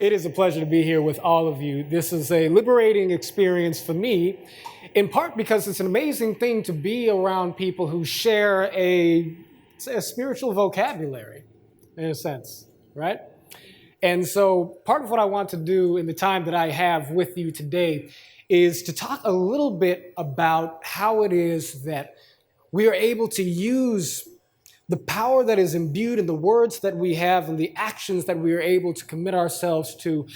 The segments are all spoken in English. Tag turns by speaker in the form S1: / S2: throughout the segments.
S1: it is a pleasure to be here with all of you. This is a liberating experience for me, in part because it's an amazing thing to be around people who share a spiritual vocabulary, in a sense, right? And so part of what I want to do in the time that I have with you today is to talk a little bit about how it is that we are able to use the power that is imbued in the words that we have and the actions that we are able to commit ourselves to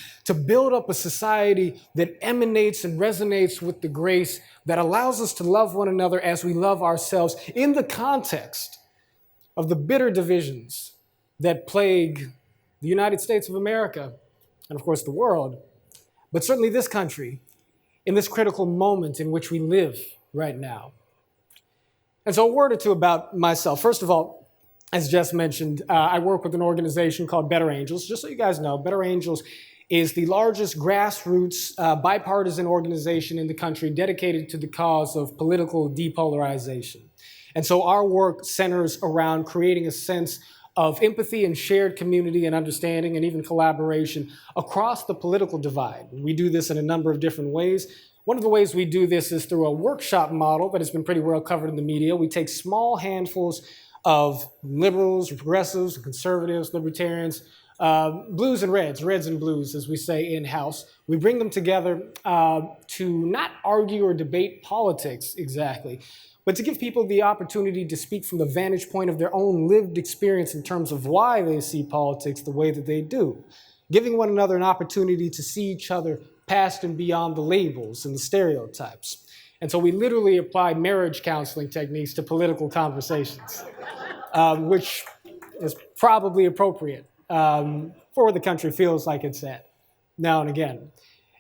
S1: build up a society that emanates and resonates with the grace that allows us to love one another as we love ourselves in the context of the bitter divisions that plague the United States of America and, of course, the world, but certainly this country in this critical moment in which we live right now. And so a word or two about myself. First of all, as Jess mentioned, I work with an organization called Better Angels. Just so you guys know, Better Angels is the largest grassroots bipartisan organization in the country dedicated to the cause of political depolarization. And so our work centers around creating a sense of empathy and shared community and understanding and even collaboration across the political divide. We do this in a number of different ways. One of the ways we do this is through a workshop model that has been pretty well covered in the media. We take small handfuls of liberals, progressives, conservatives, libertarians, blues and reds and blues, as we say in-house. We bring them together to not argue or debate politics exactly, but to give people the opportunity to speak from the vantage point of their own lived experience in terms of why they see politics the way that they do, giving one another an opportunity to see each other past and beyond the labels and the stereotypes. And so we literally apply marriage counseling techniques to political conversations, which is probably appropriate for where the country feels like it's at now and again.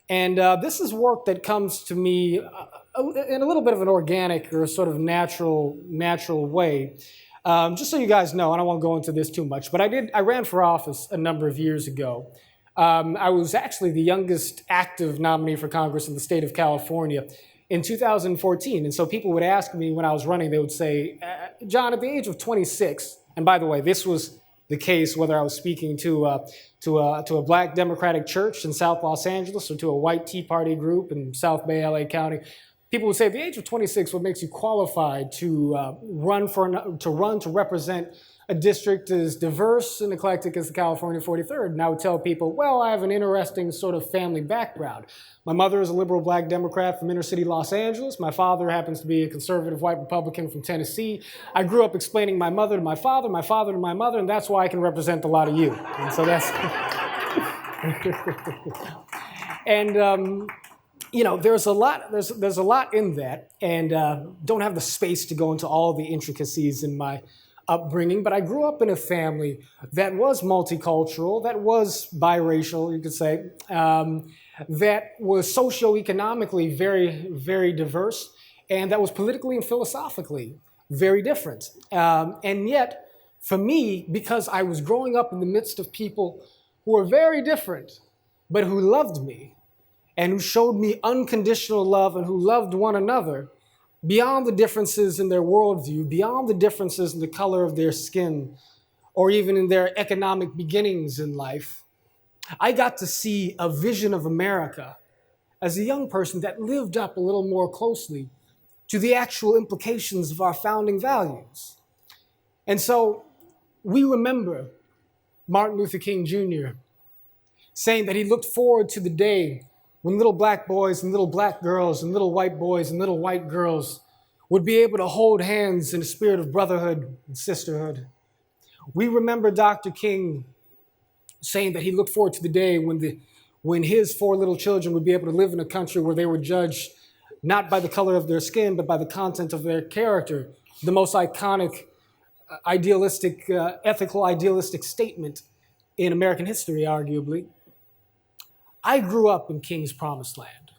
S1: And this is work that comes to me in a little bit of an organic or sort of natural way. Just so you guys know, and I won't go into this too much, but I ran for office a number of years ago. I was actually the youngest active nominee for Congress in the state of California in 2014. And so people would ask me when I was running, they would say, John, at the age of 26, and by the way, this was the case whether I was speaking to a black Democratic church in South Los Angeles or to a white Tea Party group in South Bay, LA County, people would say, at the age of 26, what makes you qualified to run to represent a district as diverse and eclectic as the California 43rd? And I would tell people, well, I have an interesting sort of family background. My mother is a liberal black Democrat from inner city Los Angeles. My father happens to be a conservative white Republican from Tennessee. I grew up explaining my mother to my father to my mother, and that's why I can represent a lot of you. And so that's... And, you know, there's a lot in that, and don't have the space to go into all the intricacies in my upbringing, but I grew up in a family that was multicultural, that was biracial, you could say, that was socioeconomically very, very diverse, and that was politically and philosophically very different. And yet, for me, because I was growing up in the midst of people who were very different, but who loved me, and who showed me unconditional love and who loved one another, beyond the differences in their worldview, beyond the differences in the color of their skin, or even in their economic beginnings in life, I got to see a vision of America as a young person that lived up a little more closely to the actual implications of our founding values. And so we remember Martin Luther King Jr. saying that he looked forward to the day when little black boys and little black girls and little white boys and little white girls would be able to hold hands in a spirit of brotherhood and sisterhood. We remember Dr. King saying that he looked forward to the day when his 4 little children would be able to live in a country where they were judged not by the color of their skin, but by the content of their character, the most iconic, idealistic, ethical, idealistic statement in American history, arguably. I grew up in King's promised land.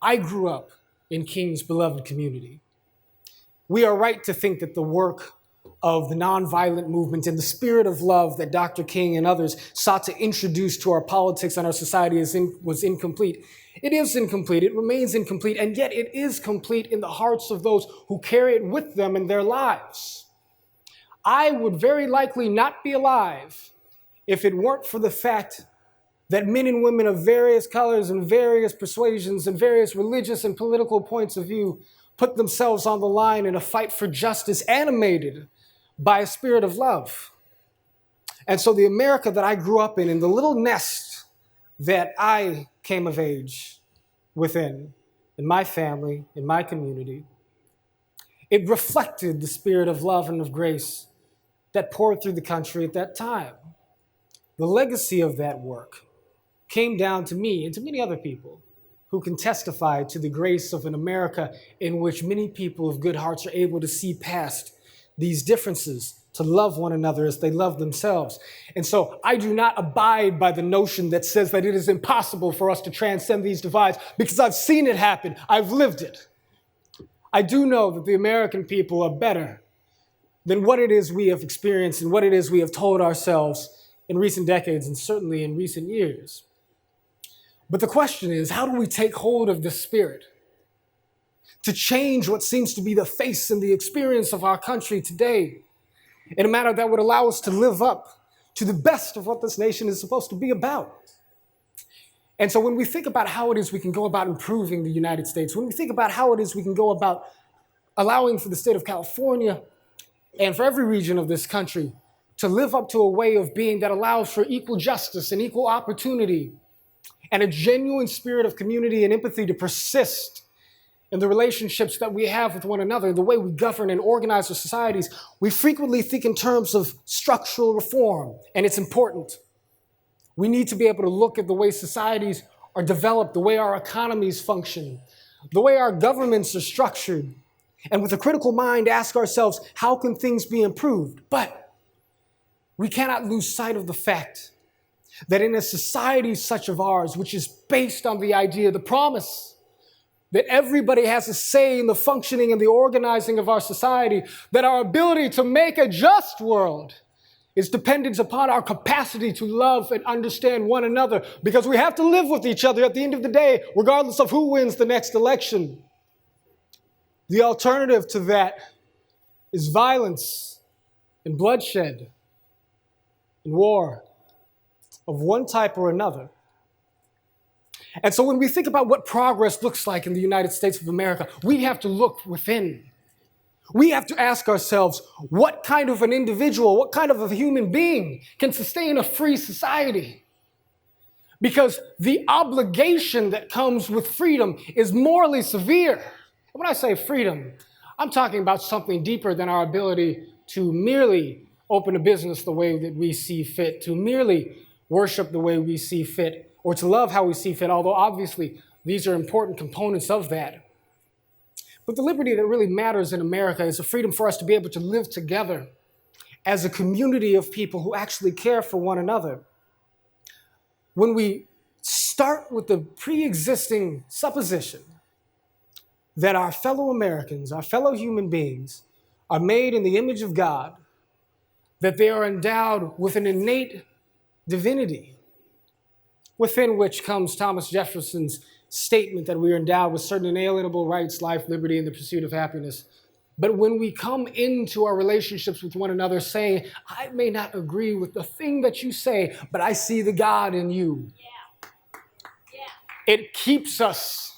S1: I grew up in King's beloved community. We are right to think that the work of the nonviolent movement and the spirit of love that Dr. King and others sought to introduce to our politics and our society was incomplete. It is incomplete, it remains incomplete, and yet it is complete in the hearts of those who carry it with them in their lives. I would very likely not be alive if it weren't for the fact that men and women of various colors and various persuasions and various religious and political points of view put themselves on the line in a fight for justice animated by a spirit of love. And so the America that I grew up in the little nest that I came of age within, in my family, in my community, it reflected the spirit of love and of grace that poured through the country at that time. The legacy of that work came down to me and to many other people who can testify to the grace of an America in which many people of good hearts are able to see past these differences, to love one another as they love themselves. And so I do not abide by the notion that says that it is impossible for us to transcend these divides, because I've seen it happen. I've lived it. I do know that the American people are better than what it is we have experienced and what it is we have told ourselves in recent decades and certainly in recent years. But the question is, how do we take hold of this spirit to change what seems to be the face and the experience of our country today in a manner that would allow us to live up to the best of what this nation is supposed to be about? And so when we think about how it is we can go about improving the United States, when we think about how it is we can go about allowing for the state of California and for every region of this country to live up to a way of being that allows for equal justice and equal opportunity and a genuine spirit of community and empathy to persist in the relationships that we have with one another, the way we govern and organize our societies, we frequently think in terms of structural reform, and it's important. We need to be able to look at the way societies are developed, the way our economies function, the way our governments are structured, and with a critical mind ask ourselves, how can things be improved? But we cannot lose sight of the fact that in a society such as ours, which is based on the idea, the promise, that everybody has a say in the functioning and the organizing of our society, that our ability to make a just world is dependent upon our capacity to love and understand one another, because we have to live with each other at the end of the day, regardless of who wins the next election. The alternative to that is violence and bloodshed and war of one type or another. And so when we think about what progress looks like in the United States of America, we have to look within. We have to ask ourselves, what kind of an individual, what kind of a human being can sustain a free society? Because the obligation that comes with freedom is morally severe. And when I say freedom, I'm talking about something deeper than our ability to merely open a business the way that we see fit, to merely worship the way we see fit, or to love how we see fit, although obviously these are important components of that. But the liberty that really matters in America is the freedom for us to be able to live together as a community of people who actually care for one another. When we start with the pre-existing supposition that our fellow Americans, our fellow human beings, are made in the image of God, that they are endowed with an innate divinity, within which comes Thomas Jefferson's statement that we are endowed with certain inalienable rights, life, liberty, and the pursuit of happiness. But when we come into our relationships with one another saying, I may not agree with the thing that you say, but I see the God in you. It keeps us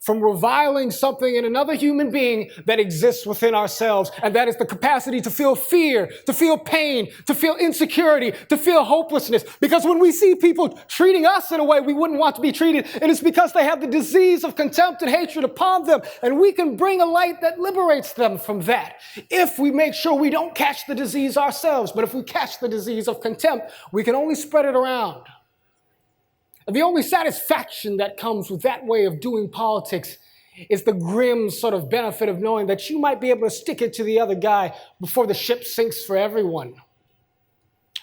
S1: from reviling something in another human being that exists within ourselves, and that is the capacity to feel fear, to feel pain, to feel insecurity, to feel hopelessness. Because when we see people treating us in a way we wouldn't want to be treated, it is because they have the disease of contempt and hatred upon them, and we can bring a light that liberates them from that if we make sure we don't catch the disease ourselves. But if we catch the disease of contempt, we can only spread it around. And the only satisfaction that comes with that way of doing politics is the grim sort of benefit of knowing that you might be able to stick it to the other guy before the ship sinks for everyone.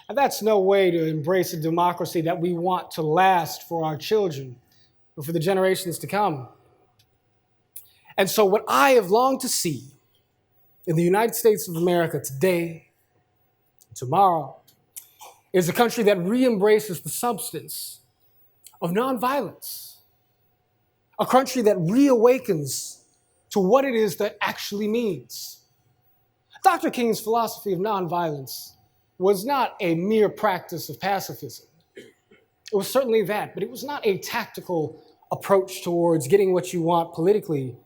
S1: And that's no way to embrace a democracy that we want to last for our children or for the generations to come. And so what I have longed to see in the United States of America today, tomorrow, is a country that re-embraces the substance of nonviolence, a country that reawakens to what it is that actually means. Dr. King's philosophy of nonviolence was not a mere practice of pacifism. It was certainly that, but it was not a tactical approach towards getting what you want politically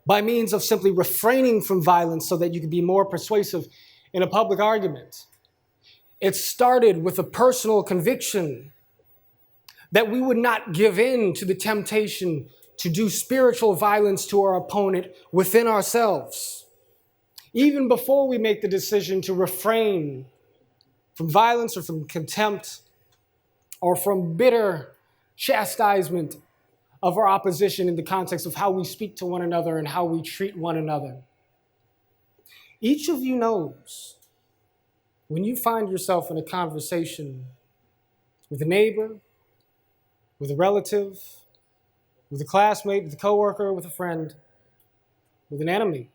S1: by means of simply refraining from violence so that you could be more persuasive in a public argument. It started with a personal conviction that we would not give in to the temptation to do spiritual violence to our opponent within ourselves, even before we make the decision to refrain from violence or from contempt or from bitter chastisement of our opposition in the context of how we speak to one another and how we treat one another. Each of you knows when you find yourself in a conversation with a neighbor, with a relative, with a classmate, with a coworker, with a friend, with an enemy.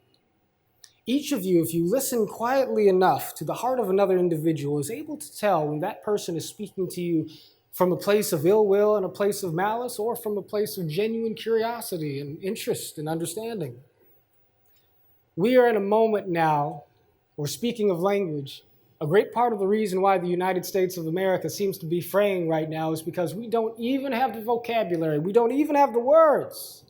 S1: Each of you, if you listen quietly enough to the heart of another individual, is able to tell when that person is speaking to you from a place of ill will and a place of malice, or from a place of genuine curiosity and interest and understanding. We are in a moment now, or speaking of language, a great part of the reason why the United States of America seems to be fraying right now is because we don't even have the vocabulary, we don't even have the words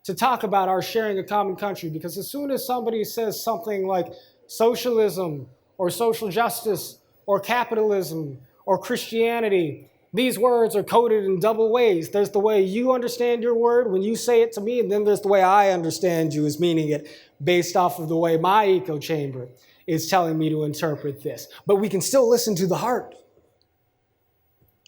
S1: to talk about our sharing a common country, because as soon as somebody says something like socialism or social justice or capitalism or Christianity, these words are coded in double ways. There's the way you understand your word when you say it to me, and then there's the way I understand you as meaning it based off of the way my echo chamber is telling me to interpret this. But we can still listen to the heart.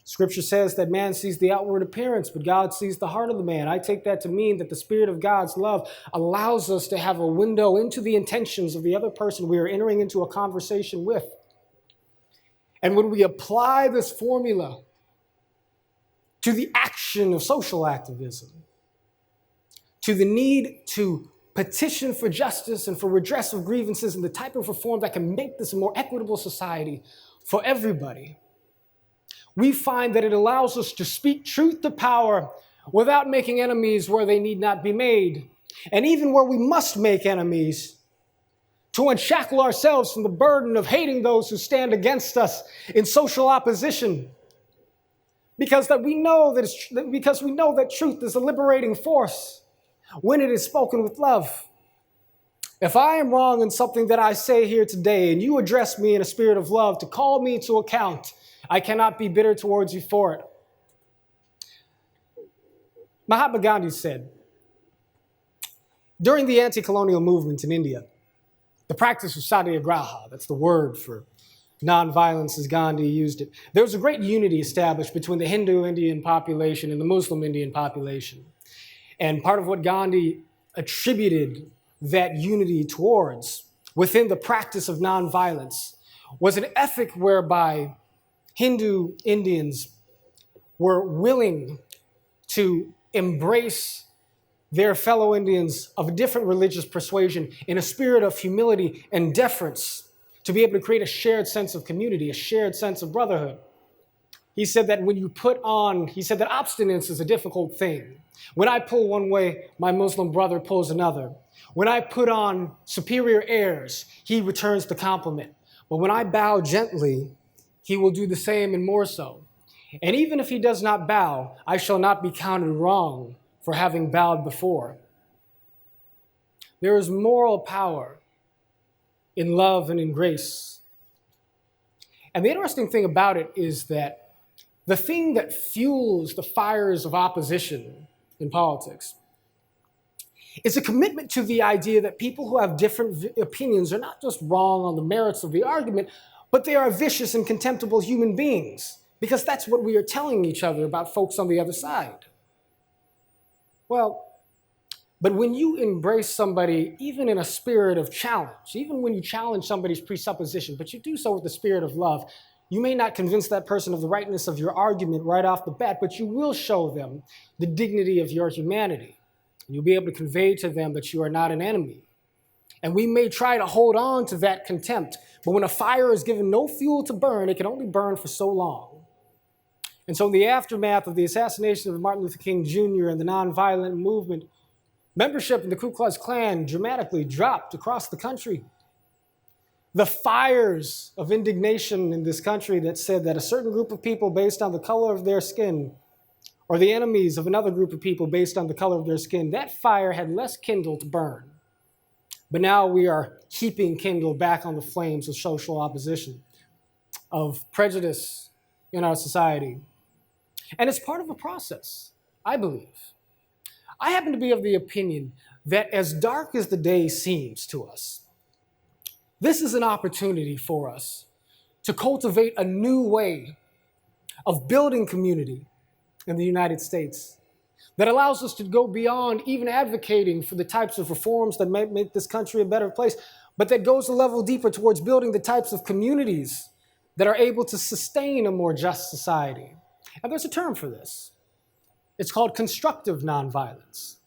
S1: Scripture says that man sees the outward appearance, but God sees the heart of the man. I take that to mean that the Spirit of God's love allows us to have a window into the intentions of the other person we are entering into a conversation with. And when we apply this formula to the action of social activism, to the need to petition for justice and for redress of grievances and the type of reform that can make this a more equitable society for everybody, we find that it allows us to speak truth to power without making enemies where they need not be made. And even where we must make enemies, to unshackle ourselves from the burden of hating those who stand against us in social opposition. Because we know that truth is a liberating force when it is spoken with love. If I am wrong in something that I say here today, and you address me in a spirit of love to call me to account, I cannot be bitter towards you for it. Mahatma Gandhi said, during the anti-colonial movement in India, the practice of satyagraha, that's the word for nonviolence as Gandhi used it, there was a great unity established between the Hindu Indian population and the Muslim Indian population. And part of what Gandhi attributed that unity towards within the practice of nonviolence was an ethic whereby Hindu Indians were willing to embrace their fellow Indians of a different religious persuasion in a spirit of humility and deference to be able to create a shared sense of community, a shared sense of brotherhood. He said that that abstinence is a difficult thing. When I pull one way, my Muslim brother pulls another. When I put on superior airs, he returns the compliment. But when I bow gently, he will do the same and more so. And even if he does not bow, I shall not be counted wrong for having bowed before. There is moral power in love and in grace. And the interesting thing about it is that the thing that fuels the fires of opposition in politics is a commitment to the idea that people who have different opinions are not just wrong on the merits of the argument, but they are vicious and contemptible human beings, because that's what we are telling each other about folks on the other side. Well, but when you embrace somebody, even in a spirit of challenge, even when you challenge somebody's presupposition, but you do so with the spirit of love, you may not convince that person of the rightness of your argument right off the bat, but you will show them the dignity of your humanity. You'll be able to convey to them that you are not an enemy. And we may try to hold on to that contempt, but when a fire is given no fuel to burn, it can only burn for so long. And so in the aftermath of the assassination of Martin Luther King Jr. and the nonviolent movement, membership in the Ku Klux Klan dramatically dropped across the country. the fires of indignation in this country that said that a certain group of people based on the color of their skin or the enemies of another group of people based on the color of their skin, that fire had less kindle to burn. But now we are heaping kindle back on the flames of social opposition, of prejudice in our society. And it's part of a process, I believe. I happen to be of the opinion that as dark as the day seems to us, this is an opportunity for us to cultivate a new way of building community in the United States that allows us to go beyond even advocating for the types of reforms that might make this country a better place, but that goes a level deeper towards building the types of communities that are able to sustain a more just society. And there's a term for this. It's called constructive nonviolence.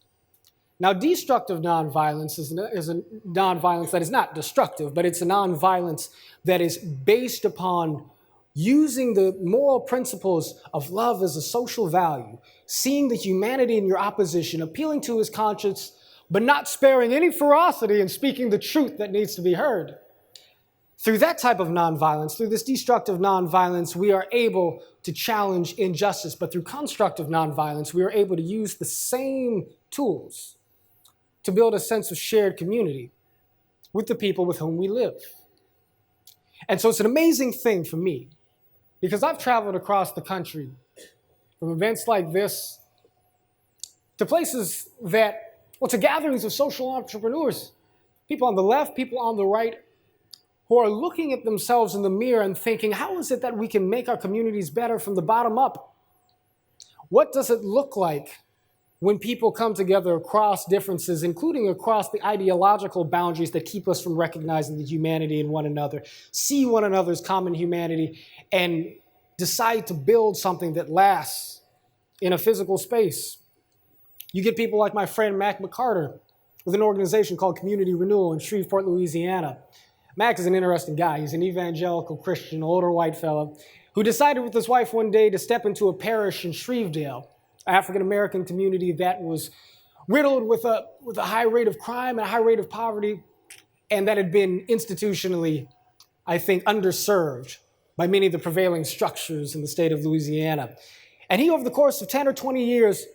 S1: Now, destructive nonviolence is a nonviolence that is not destructive, but it's a nonviolence that is based upon using the moral principles of love as a social value, seeing the humanity in your opposition, appealing to his conscience, but not sparing any ferocity and speaking the truth that needs to be heard. Through that type of nonviolence, through this destructive nonviolence, we are able to challenge injustice. But through constructive nonviolence, we are able to use the same tools to build a sense of shared community with the people with whom we live. And so it's an amazing thing for me, because I've traveled across the country from events like this to places to gatherings of social entrepreneurs, people on the left, people on the right, who are looking at themselves in the mirror and thinking, how is it that we can make our communities better from the bottom up? What does it look like when people come together across differences, including across the ideological boundaries that keep us from recognizing the humanity in one another, see one another's common humanity, and decide to build something that lasts in a physical space? You get people like my friend Mac McCarter with an organization called Community Renewal in Shreveport, Louisiana. Mac is an interesting guy. He's an evangelical Christian, older white fellow, who decided with his wife one day to step into a parish in Shrevedale, African-American community that was riddled with a high rate of crime and a high rate of poverty, and that had been institutionally, I think, underserved by many of the prevailing structures in the state of Louisiana. And he, over the course of 10 or 20 years,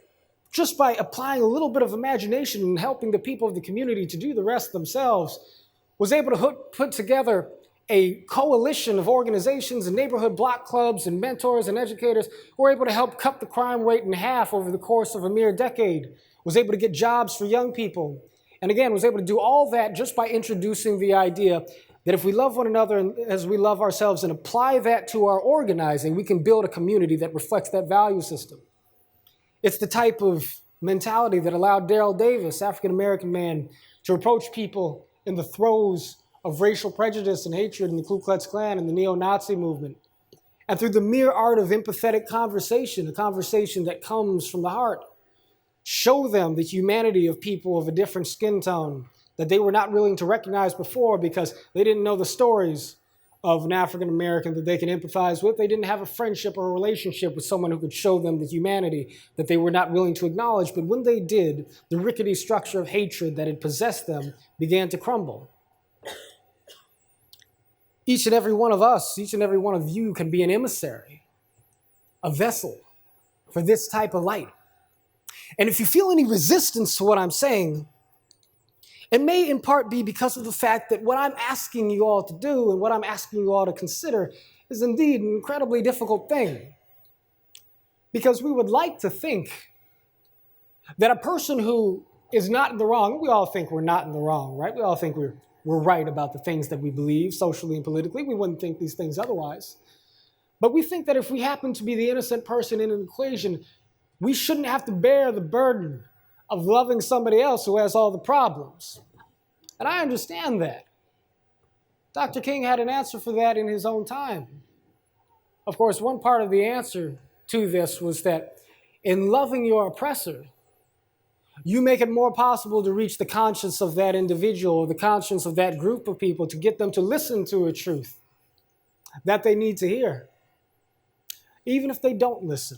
S1: just by applying a little bit of imagination and helping the people of the community to do the rest themselves, was able to put together a coalition of organizations and neighborhood block clubs and mentors and educators who were able to help cut the crime rate in half over the course of a mere decade, was able to get jobs for young people, and again, was able to do all that just by introducing the idea that if we love one another as we love ourselves and apply that to our organizing, we can build a community that reflects that value system. It's the type of mentality that allowed Daryl Davis, African-American man, to approach people in the throes of racial prejudice and hatred in the Ku Klux Klan and the neo-Nazi movement. And through the mere art of empathetic conversation, a conversation that comes from the heart, show them the humanity of people of a different skin tone that they were not willing to recognize before because they didn't know the stories of an African American that they can empathize with. They didn't have a friendship or a relationship with someone who could show them the humanity that they were not willing to acknowledge. But when they did, the rickety structure of hatred that had possessed them began to crumble. Each and every one of us, each and every one of you can be an emissary, a vessel for this type of light. And if you feel any resistance to what I'm saying, it may in part be because of the fact that what I'm asking you all to do and what I'm asking you all to consider is indeed an incredibly difficult thing. Because we would like to think that a person who is not in the wrong, we all think we're not in the wrong, right? We all think we're right about the things that we believe socially and politically. We wouldn't think these things otherwise. But we think that if we happen to be the innocent person in an equation, we shouldn't have to bear the burden of loving somebody else who has all the problems. And I understand that. Dr. King had an answer for that in his own time. Of course, one part of the answer to this was that in loving your oppressor, you make it more possible to reach the conscience of that individual or the conscience of that group of people to get them to listen to a truth that they need to hear, even if they don't listen.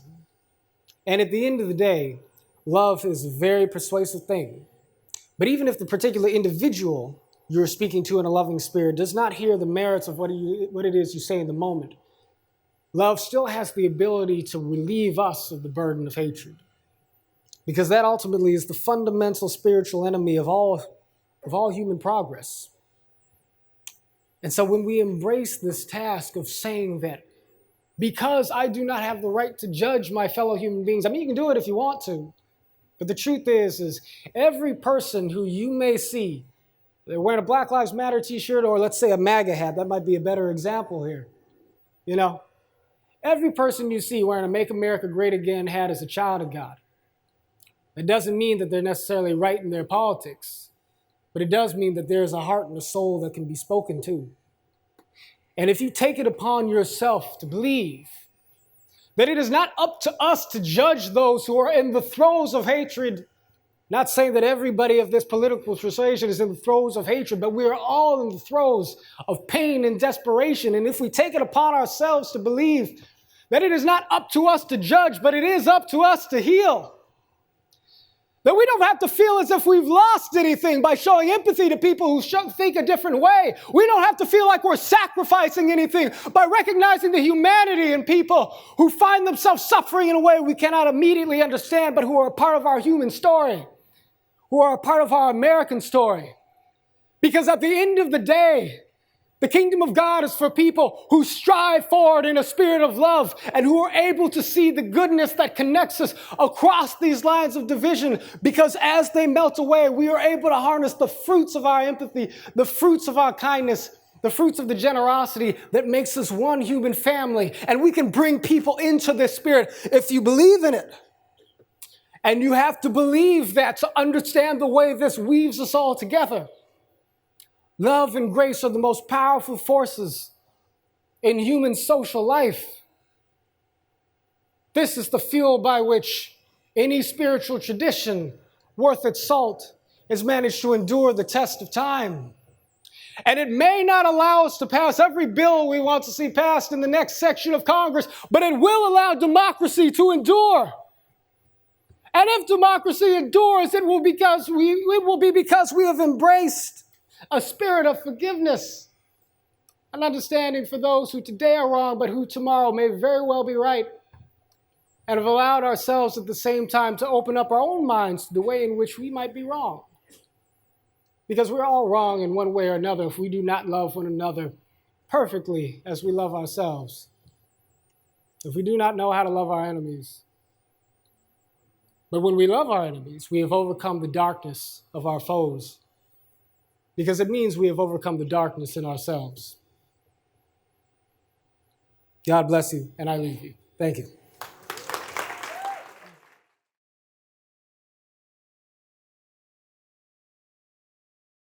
S1: And at the end of the day, love is a very persuasive thing. But even if the particular individual you're speaking to in a loving spirit does not hear the merits of what it is you say in the moment, love still has the ability to relieve us of the burden of hatred. Because that ultimately is the fundamental spiritual enemy of all human progress. And so when we embrace this task of saying that because I do not have the right to judge my fellow human beings, I mean, you can do it if you want to, but the truth is every person who you may see, they're wearing a Black Lives Matter t-shirt or let's say a MAGA hat, that might be a better example here. You know, every person you see wearing a Make America Great Again hat is a child of God. It doesn't mean that they're necessarily right in their politics, but it does mean that there's a heart and a soul that can be spoken to. And if you take it upon yourself to believe that it is not up to us to judge those who are in the throes of hatred, not saying that everybody of this political persuasion is in the throes of hatred, but we are all in the throes of pain and desperation. And if we take it upon ourselves to believe that it is not up to us to judge, but it is up to us to heal, that we don't have to feel as if we've lost anything by showing empathy to people who think a different way. We don't have to feel like we're sacrificing anything by recognizing the humanity in people who find themselves suffering in a way we cannot immediately understand, but who are a part of our human story, who are a part of our American story. Because at the end of the day, the kingdom of God is for people who strive forward in a spirit of love and who are able to see the goodness that connects us across these lines of division, because as they melt away, we are able to harness the fruits of our empathy, the fruits of our kindness, the fruits of the generosity that makes us one human family. And we can bring people into this spirit if you believe in it. And you have to believe that to understand the way this weaves us all together. Love and grace are the most powerful forces in human social life. This is the fuel by which any spiritual tradition worth its salt has managed to endure the test of time. And it may not allow us to pass every bill we want to see passed in the next section of Congress, but it will allow democracy to endure. And if democracy endures, it will be because we have embraced a spirit of forgiveness, an understanding for those who today are wrong, but who tomorrow may very well be right, and have allowed ourselves at the same time to open up our own minds to the way in which we might be wrong. Because we're all wrong in one way or another if we do not love one another perfectly as we love ourselves. If we do not know how to love our enemies. But when we love our enemies, we have overcome the darkness of our foes. Because it means we have overcome the darkness in ourselves. God bless you, and I leave you. Thank you.